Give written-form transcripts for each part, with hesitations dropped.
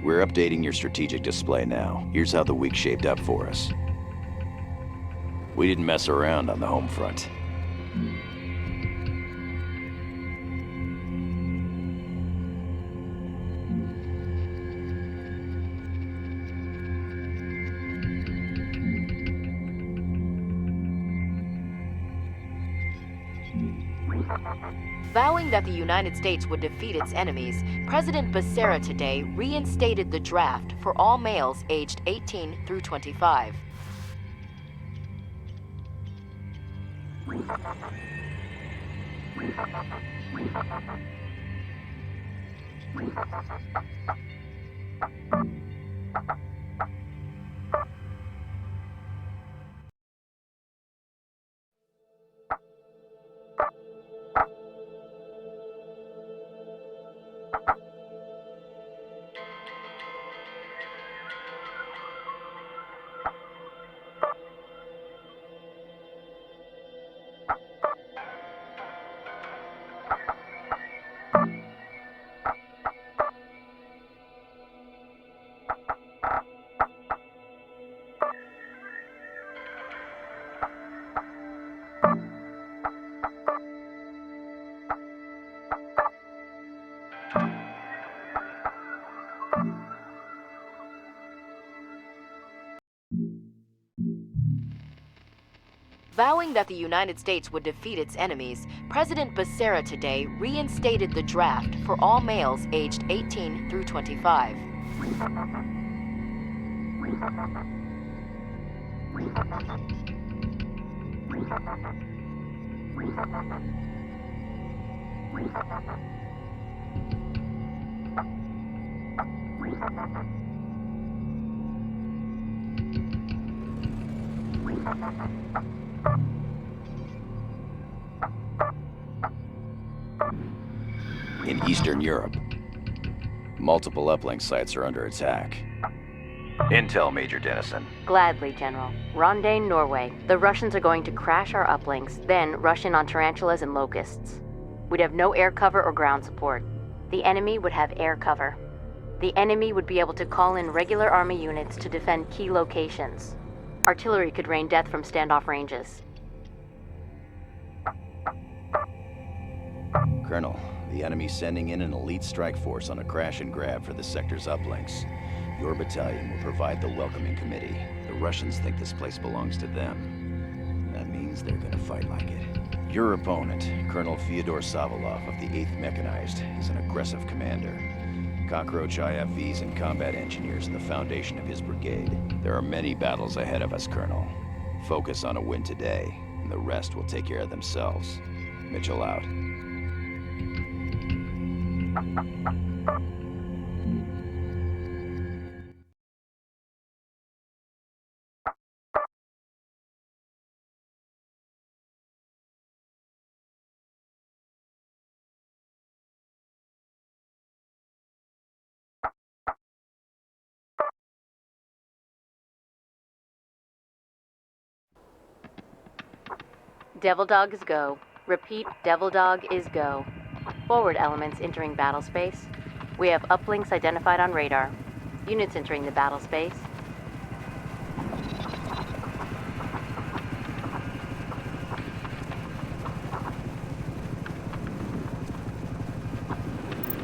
We're updating your strategic display now. Here's how the week shaped up for us. We didn't mess around on the home front. Vowing that the United States would defeat its enemies, President Becerra today reinstated the draft for all males aged 18 through 25. Vowing that the United States would defeat its enemies, President Becerra today reinstated the draft for all males aged 18 through 25. In Eastern Europe, multiple uplink sites are under attack. Intel, Major Dennison. Gladly, General. Rondain, Norway. The Russians are going to crash our uplinks, then rush in on tarantulas and locusts. We'd have no air cover or ground support. The enemy would have air cover. The enemy would be able to call in regular army units to defend key locations. Artillery could rain death from standoff ranges. Colonel, the enemy's sending in an elite strike force on a crash and grab for the sector's uplinks. Your battalion will provide the welcoming committee. The Russians think this place belongs to them. That means they're gonna fight like it. Your opponent, Colonel Fyodor Savalov of the 8th Mechanized, is an aggressive commander. Cockroach IFVs and combat engineers are the foundation of his brigade. There are many battles ahead of us, Colonel. Focus on a win today, and the rest will take care of themselves. Mitchell out. Devil Dog is go. Repeat, Devil Dog is go. Forward elements entering battle space. We have uplinks identified on radar. Units entering the battle space.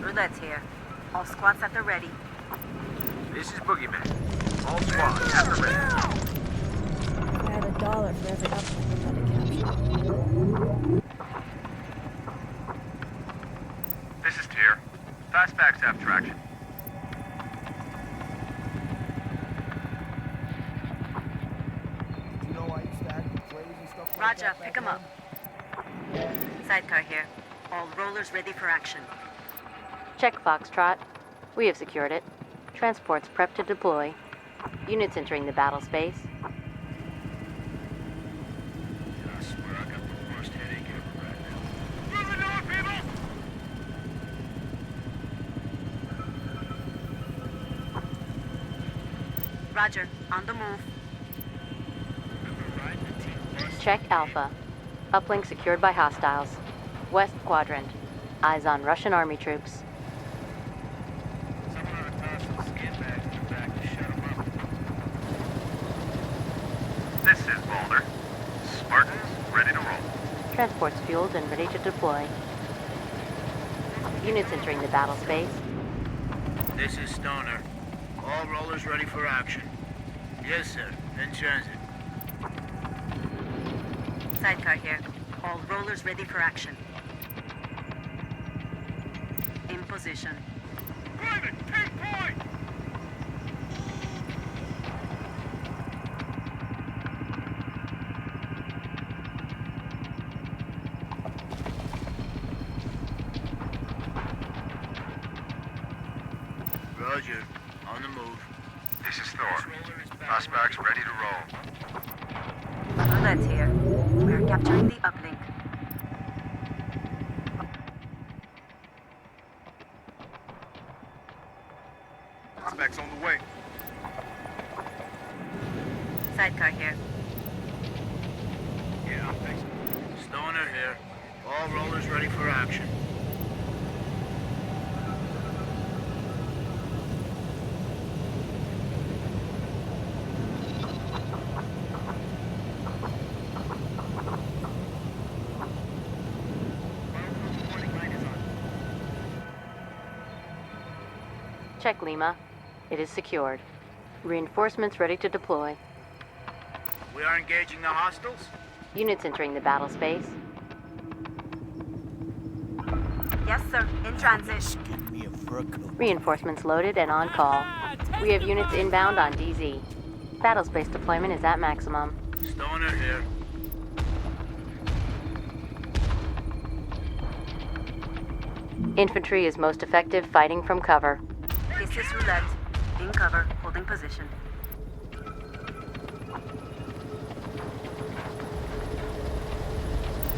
Roulette's here. All squads at the ready. This is Boogeyman. All squads at the ready. I had $1 for every uplink we had to capture. This is Tyr. Fastbacks have traction. You know why you stack plays and stuff like Roger, that pick back 'em up. Sidecar here. All rollers ready for action. Check Foxtrot. We have secured it. Transports prepped to deploy. Units entering the battle space. I swear I got the worst headache ever right now. Move it on, people! Roger, on the move. Check Alpha. Uplink secured by hostiles. West Quadrant. Eyes on Russian army troops. Someone on a task with skin is Boulder. Spartans, ready to roll. Transport's fueled and ready to deploy. Units entering the battle space. This is Stoner. All rollers ready for action. Yes, sir. In transit. Sidecar here. All rollers ready for action. In position. Private, take point! Roger. On the move. This is Thor. Prospects ready to roll. Roulette here. We're capturing the uplink. Specs on the way. Sidecar here. Yeah, thanks. Stoner here. All rollers ready for action. Check Lima. It is secured. Reinforcements ready to deploy. We are engaging the hostiles. Units entering the battle space. Yes, sir. In transit. Give me a fur coat. Reinforcements loaded and on call. We have units inbound on DZ. Battle space deployment is at maximum. Stoner here. Infantry is most effective fighting from cover. This is Roulette. In cover, holding position.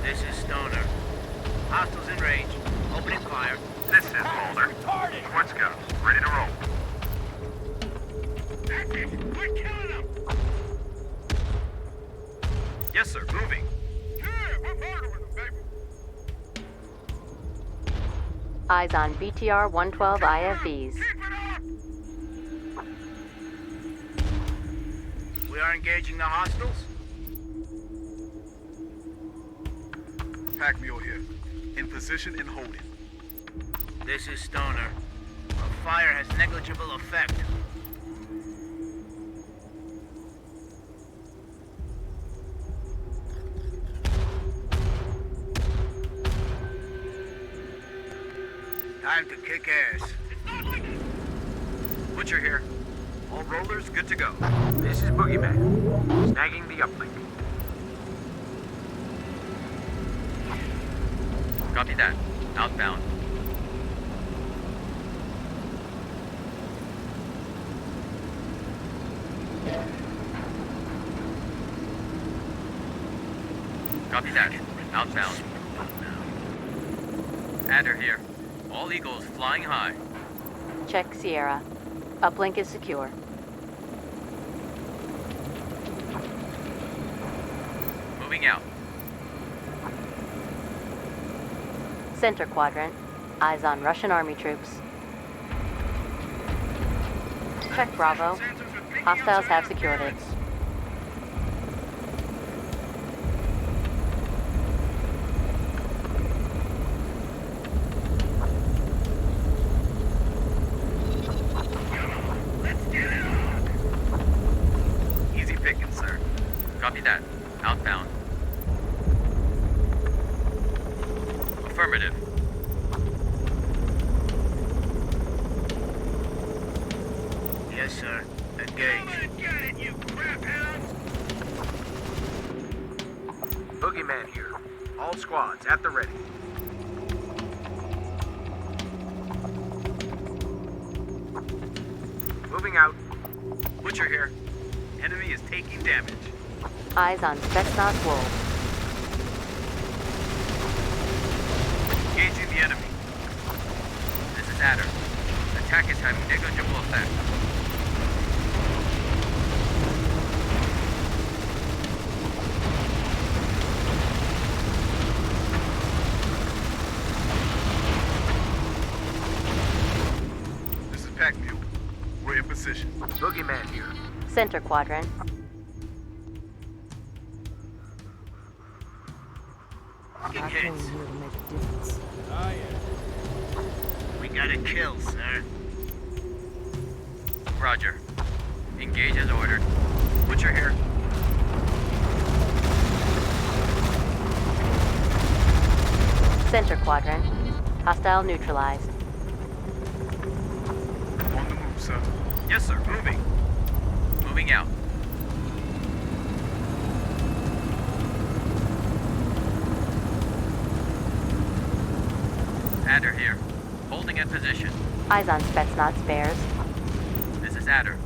This is Stoner. Hostiles in range. Opening fire. This is Boulder. Sports scouts, ready to roll. That's it! We're killing them! Yes, sir. Moving. Yeah, we're murdering them, baby! Eyes on BTR 112 IFVs. Keep it up! We are engaging the hostiles. Pack mule here. In position and holding. This is Stoner. Our fire has negligible effect. Time to kick ass. Butcher here. All rollers good to go. This is Boogeyman. Snagging the uplink. Copy that. Outbound. Copy that. Outbound. Adder here. All Eagles flying high. Check Sierra. Uplink is secure. Moving out. Center quadrant. Eyes on Russian army troops. Check Bravo. Hostiles have secured it. Easy pickings, sir. Copy that. Outbound. Affirmative. Yes, sir. Engage. Get it, you crap hounds! Boogeyman here. All squads at the ready. Moving out. Butcher here. Enemy is taking damage. Eyes on Spetsnaz Wolves. Engaging the enemy. This is Adder. Attack is having negligible effect. This is Pack mule. We're in position. Boogeyman here. Center quadrant. not kids. going here to make a difference. We got a kill, sir. Roger. Engage as ordered. Butcher here. Center quadrant. Hostile neutralized. On the move, sir. Yes, sir. Moving. Moving out. Adder here. Holding at position. Eyes on Spetsnaz bears. This is Adder.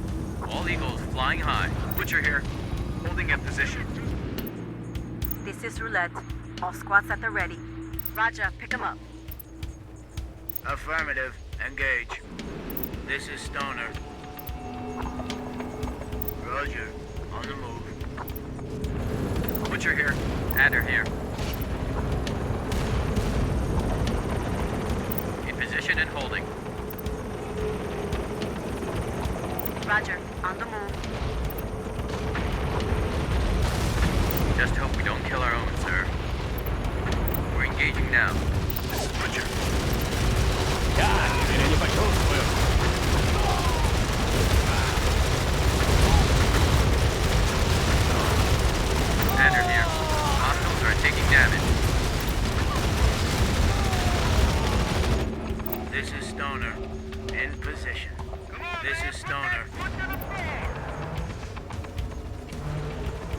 All Eagles flying high. Butcher here. Holding at position. This is Roulette. All squads at the ready. Roger, pick 'em up. Affirmative. Engage. This is Stoner. Roger. On the move. Butcher here. Adder here. In position and holding. Roger, on the move. Just hope we don't kill our own, sir. We're engaging now. This is Butcher. Adder here. Hostiles are taking damage. This is Stoner. In position. This is Stoner.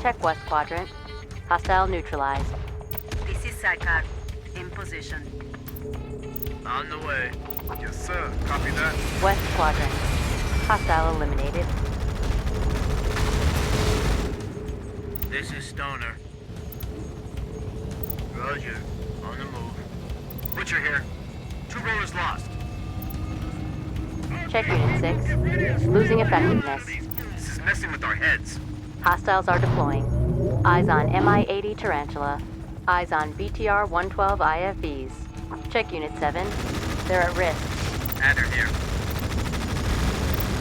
Check west quadrant. Hostile neutralized. This is Sidecar. In position. On the way. Yes, sir. Copy that. West quadrant. Hostile eliminated. This is Stoner. Roger. On the move. Butcher here. 2 rollers lost. Check Unit 6. Losing effectiveness. This is messing with our heads. Hostiles are deploying. Eyes on MI-80 Tarantula. Eyes on BTR-112 IFVs. Check Unit 7. They're at risk. Adder here.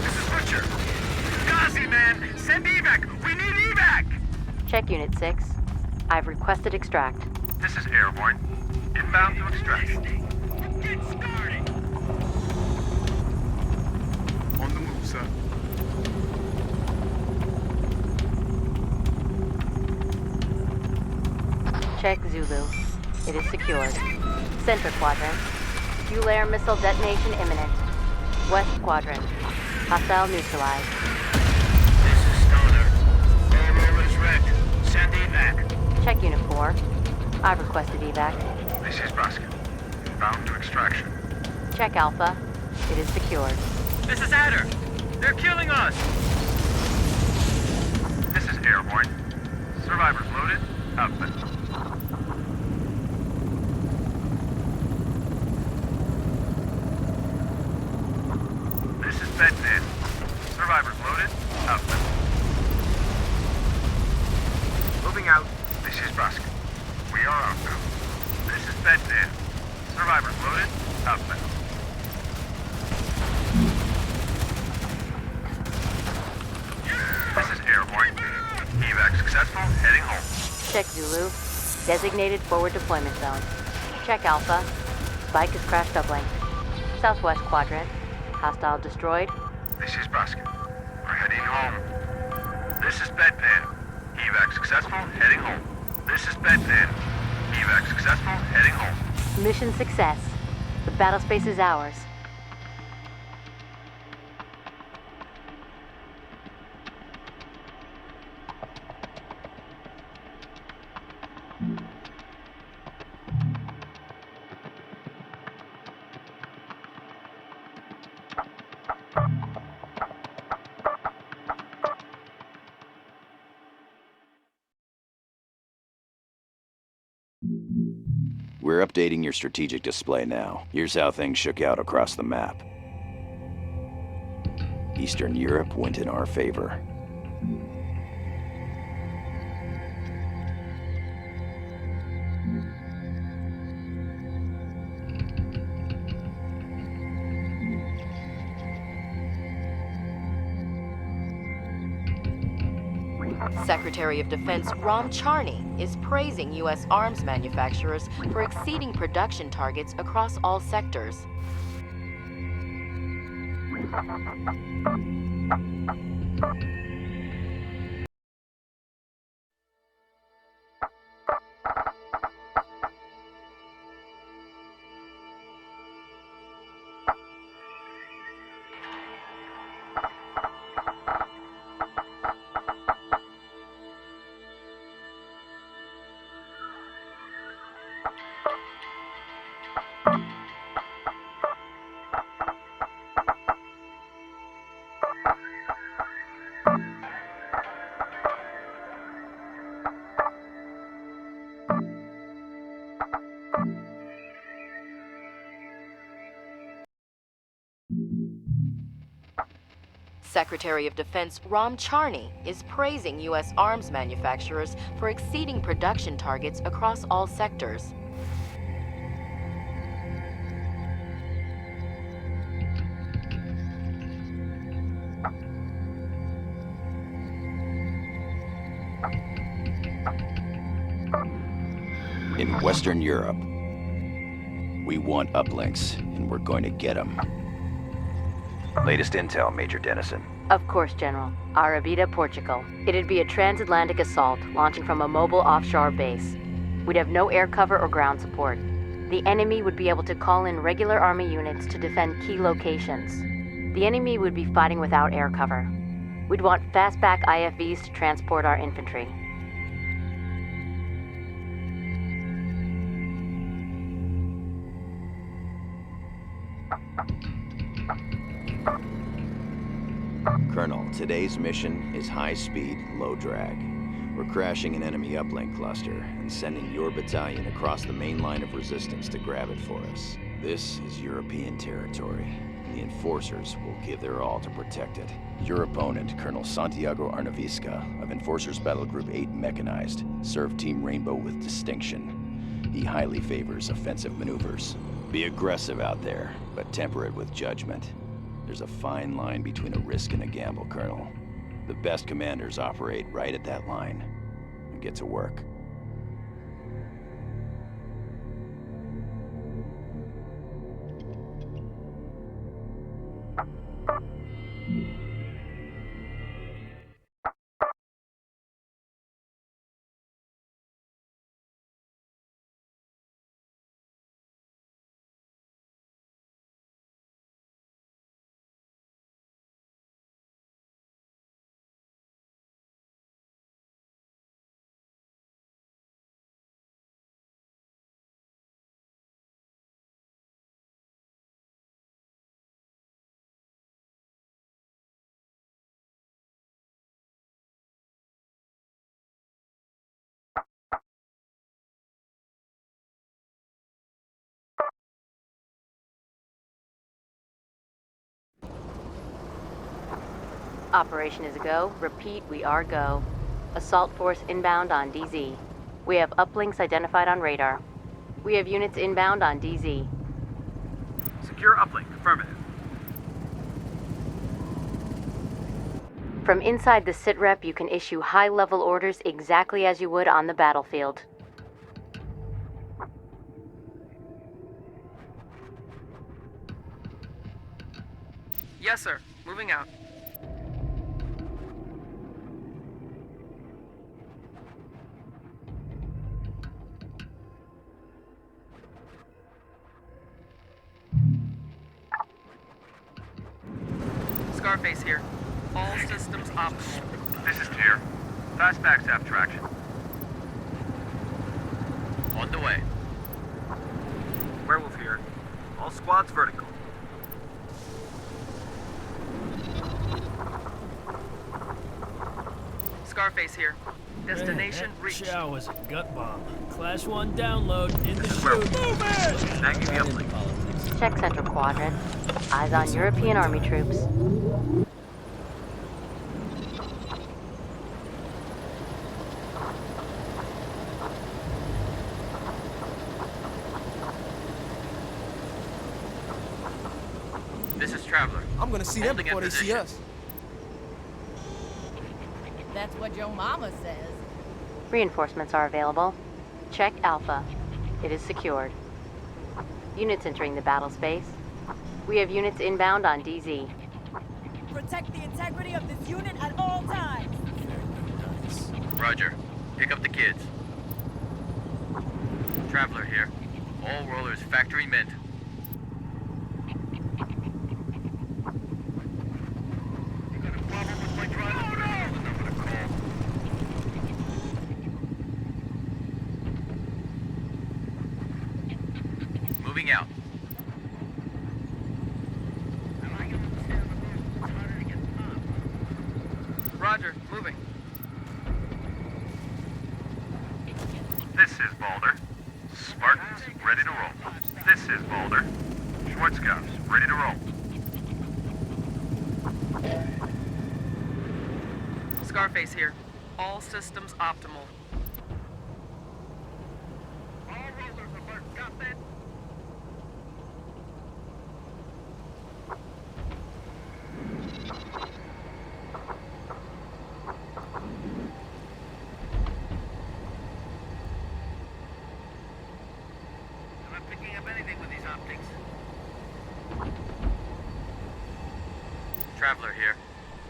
This is Butcher. Gazi, man! Send evac! We need evac! Check Unit 6. I've requested extract. This is Airborne. Inbound to extraction. Get started! On the move, sir. Check Zulu. It is secured. Center quadrant. Fuel air missile detonation imminent. West quadrant. Hostile neutralized. This is Stoner. All rollers wrecked. Send evac. Check Unit 4. I've requested evac. This is Baskin. Inbound to extraction. Check Alpha. It is secured. This is Adder. They're killing us. This is Airborne. Survivors loaded. Outfit. This is Bedman. Survivors loaded. Outfit. Moving out. This is Baskin. We are outbound. This is Bedman. Survivors loaded. Outfit. This is Airborne. Evac successful. Heading home. Check Zulu. Designated forward deployment zone. Check Alpha. Spike has crashed uplink. Southwest quadrant. Hostile destroyed. This is Baskin. We're heading home. This is Bedpan. Evac successful. Heading home. This is Bedpan. Evac successful. Heading home. Mission success. The battle space is ours. We're updating your strategic display now. Here's how things shook out across the map. Eastern Europe went in our favor. Secretary of Defense Ram Charney is praising U.S. arms manufacturers for exceeding production targets across all sectors. Secretary of Defense Ram Charney is praising U.S. arms manufacturers for exceeding production targets across all sectors. In Western Europe, we want uplinks, and we're going to get them. Latest intel, Major Dennison. Of course, General. Arabida, Portugal. It'd be a transatlantic assault launching from a mobile offshore base. We'd have no air cover or ground support. The enemy would be able to call in regular army units to defend key locations. The enemy would be fighting without air cover. We'd want fastback IFVs to transport our infantry. Colonel, today's mission is high speed, low drag. We're crashing an enemy uplink cluster and sending your battalion across the main line of resistance to grab it for us. This is European territory. The Enforcers will give their all to protect it. Your opponent, Colonel Santiago Arnavisca, of Enforcers Battle Group 8 Mechanized, served Team Rainbow with distinction. He highly favors offensive maneuvers. Be aggressive out there, but temper it with judgment. There's a fine line between a risk and a gamble, Colonel. The best commanders operate right at that line. And get to work. Operation is a go. Repeat, we are go. Assault force inbound on DZ. We have uplinks identified on radar. We have units inbound on DZ. Secure uplink. Affirmative. From inside the sitrep, you can issue high-level orders exactly as you would on the battlefield. Yes, sir. Moving out. Scarface here. All systems optimal. This is Tier. Fastbacks have traction. On the way. Werewolf here. All squads vertical. Scarface here. Destination reached. Chow was a gut bomb. Class 1 download in the chute. Move it! Snagging the uplink. Check Central Quadrant. Eyes on European Army troops. This is Traveler. I'm gonna see them Holding in before they see position. us. That's what your mama says. Reinforcements are available. Check Alpha. It is secured. Units entering the battle space. We have units inbound on DZ. Protect the integrity of this unit at all times. Nice. Roger. Pick up the kids. Traveler here. All rollers factory mint. You got a problem with my driver? Oh, no! The number to call. Moving out. Roger, moving. This is Balder. Spartans, ready to roll. This is Balder. Schwarzkopf's, ready to roll. Scarface here. All systems optimal. All rollers alert, got that? I'm not picking up anything with these optics. Traveler here.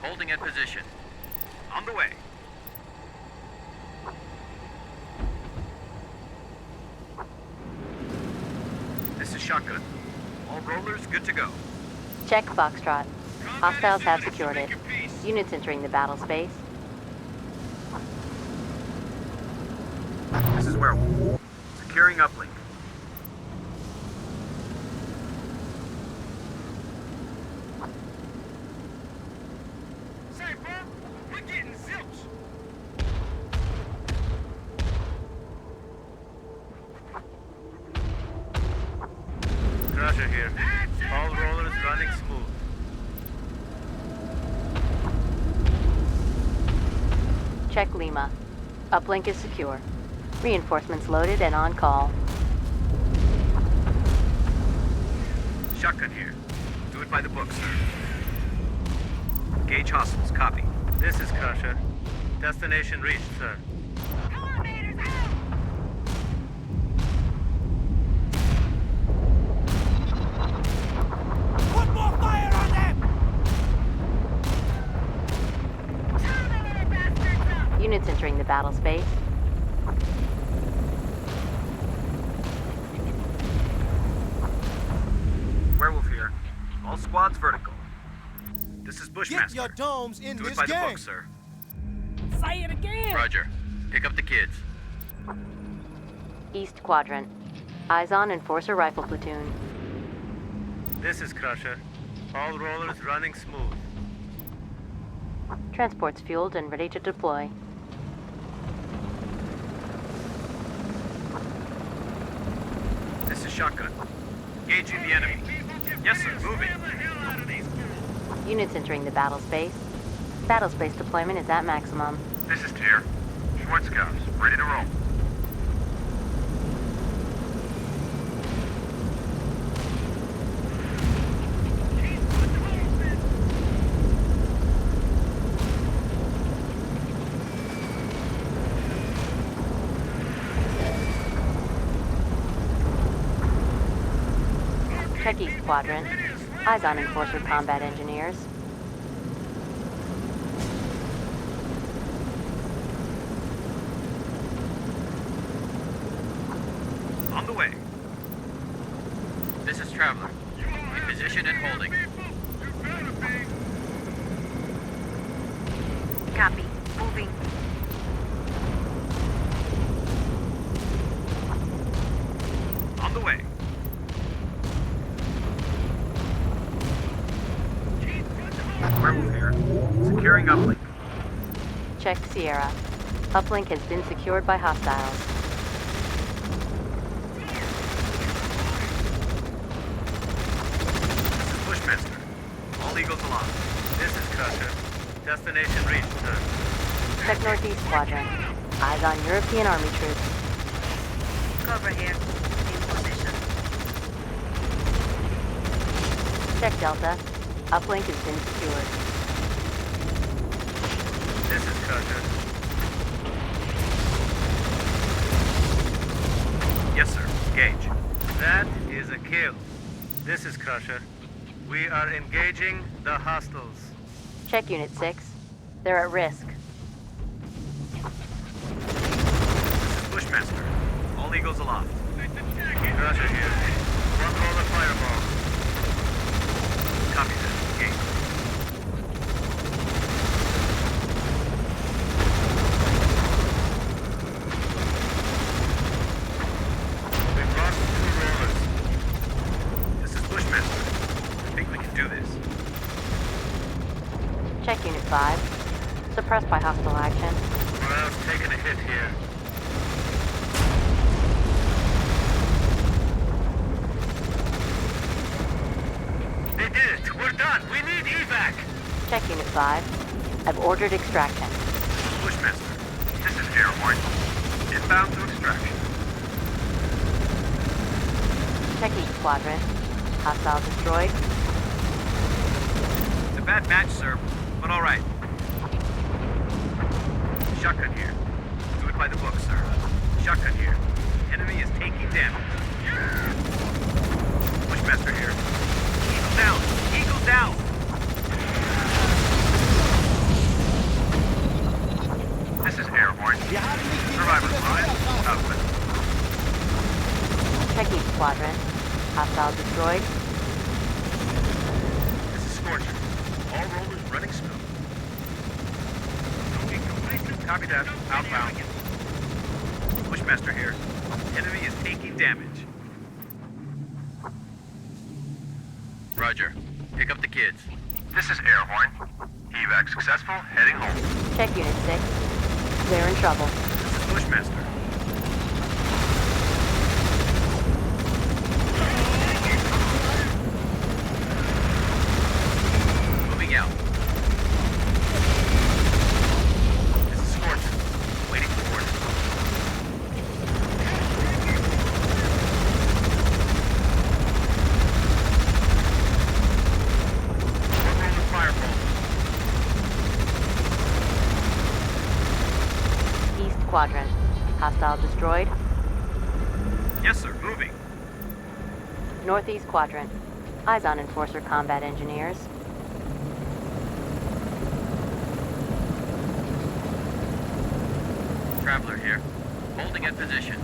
Holding in position. On the way. This is Shotgun. All rollers good to go. Check Foxtrot. Hostiles have secured it. Units entering the battle space. This is Werewolf. Securing uplink. Say, bro, we're getting zilch. Crusher here. All rollers running smooth. Check Lima. Uplink is secure. Reinforcements loaded and on call. Shotgun here. Do it by the book, sir. Gauge hostiles, copy. This is Crusher. Destination reached, sir. Put more fire on them! Units entering the battle space. Werewolf here. All squads vertical. This is Bushmaster. Get your domes in Do this it by the game. book, sir. Say it again! Roger. Pick up the kids. East Quadrant. Eyes on Enforcer Rifle Platoon. This is Crusher. All rollers running smooth. Transports fueled and ready to deploy. This is Shotgun. Engaging the enemy. Yes, sir. Moving. Units entering the battle space. Battle space deployment is at maximum. This is Tier. Schwarzkopf's, ready to roll. Check East Quadrant. Eyes on Enforcer Combat Engineers. On the way. This is Traveler. In position and holding. Copy. Moving. On the way. Werewolf here. Securing uplink. Check Sierra. Uplink has been secured by hostiles. This is Bushmaster. All Eagles aloft. This is Crusher. Destination reached, sir. Check Northeast Quadrant. Eyes on European Army troops. Cover here. In position. Check Delta. Uplink has been secured. This is Crusher. Engage. That is a kill. This is Crusher. We are engaging the hostiles. Check Unit 6. They're at risk. This is Bushmaster. All Eagles aloft. Crusher here. One roller fireball. Copy that. Engage. We've lost 2 rollers. This is Bushmaster. I think we can do this. Check Unit 5. Suppressed by hostile action. Morale's taking a hit here. They did it! We're done! We need evac! Check Unit 5. I've ordered extraction. Bushmaster. This is Airborne. Inbound to extraction. Check each squadron. Hostile destroyed. It's a bad match, sir, but all right. Shotgun here. Do it by the book, sir. Shotgun here. Enemy is taking damage. Bushmaster here. Eagle down! Eagle down! This is Airborne. Survivors line. Southwest. Check each squadron. Hostile destroyed. This is Scorcher. All rollers running smooth. Copy that. Outbound. Bushmaster here. Enemy is taking damage. Roger. Pick up the kids. This is Airhorn. Evac successful. Heading home. Check Unit 6. They're in trouble. This is Bushmaster. Moving out. This is Scorcher. Waiting for orders. One roll of fireball. East quadrant. Hostile destroyed. Yes, sir. Moving. Northeast quadrant. Eyes on Enforcer combat engineers. Traveler here. Holding at position.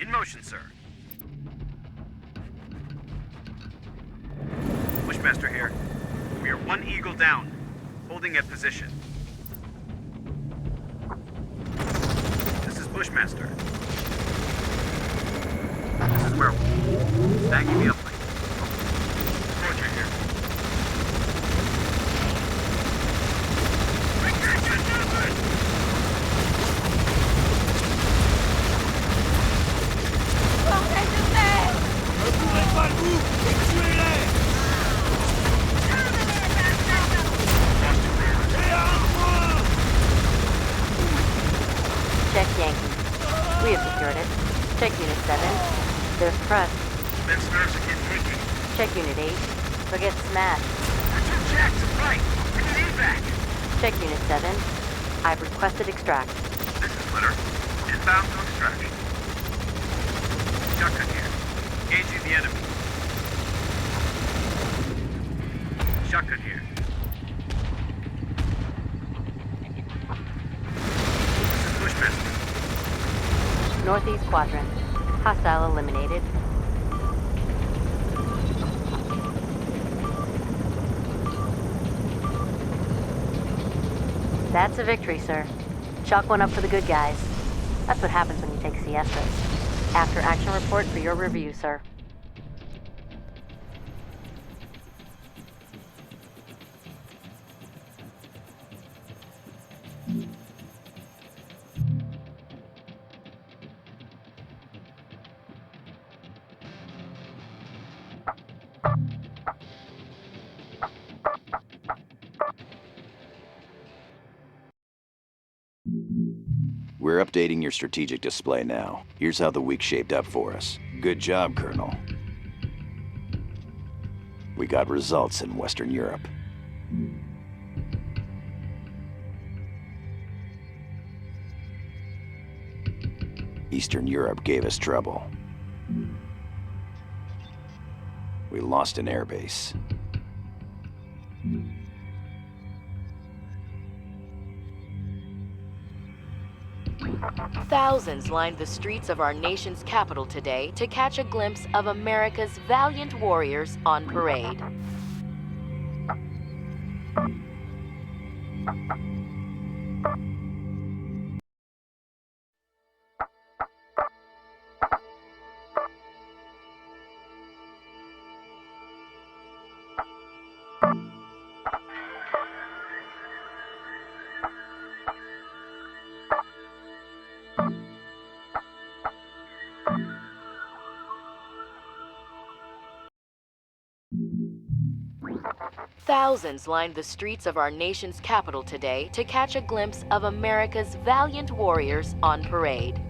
In motion, sir. Bushmaster here. We are 1 Eagle down. Holding at position. This is Bushmaster. This is Werewolf. Stacking the uplink. Scorcher here. Check Yankee. We have secured it. Check Unit 7. They're suppressed. Men's nerves are getting achy. Check Unit 8. They'll get smashed. We're 2 jacks to right. We need evac. Check Unit 7. I've requested extract. This is Litter. Inbound to extraction. Shotgun here. Engaging the enemy. Shotgun here. This is Bushmaster. Northeast quadrant. Hostile eliminated. That's a victory, sir. Chalk one up for the good guys. That's what happens when you take siestas. After action report for your review, sir. We're updating your strategic display now. Here's how the week shaped up for us. Good job, Colonel. We got results in Western Europe. Eastern Europe gave us trouble. We lost an airbase. Thousands lined the streets of our nation's capital today to catch a glimpse of America's valiant warriors on parade. Thousands lined the streets of our nation's capital today to catch a glimpse of America's valiant warriors on parade.